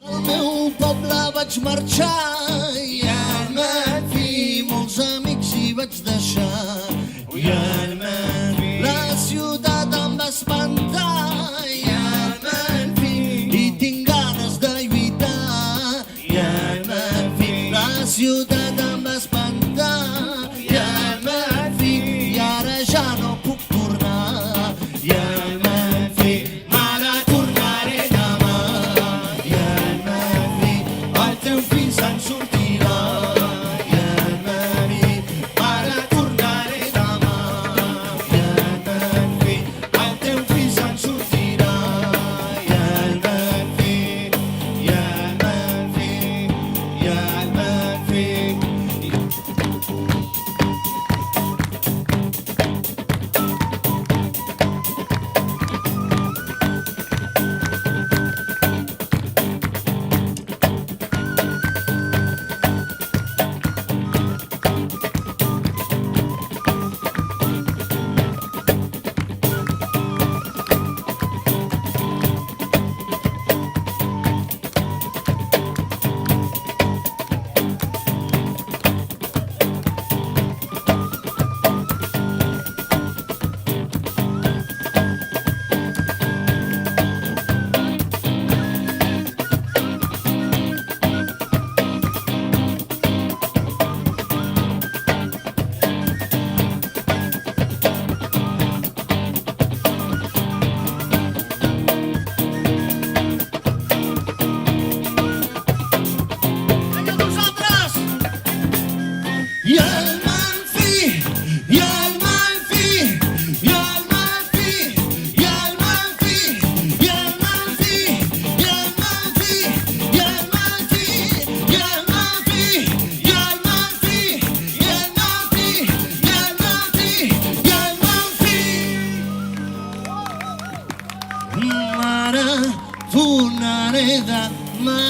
Al meu poble vaig marxar i al me'n fi molts amics hi vaig deixar. I al me'n fi la ciutat em va espantar. I al me'n fi i tinc ganes de lluitar. I al me'n fi la ciutat em va espantar. I al me'n fi i ara ja no puc tornar. I al me'n fi mare tornaré demà. I al me'n fi el teu fill se'n sortirà. I al me'n fi mare tornaré demà. I al me'n fi el teu fill se'n sortirà. I al me'n fi, i al me'n fi, i al me'n fi. I al me'n fi, i al me'n fi, i al me'n fi, i al me'n fi, i al me'n fi, i al me'n fi, i al me'n fi, i al me'n fi, i al me'n fi, i al me'n fi, i al me'n fi, i al me'n fi. Mare, tornaré demà.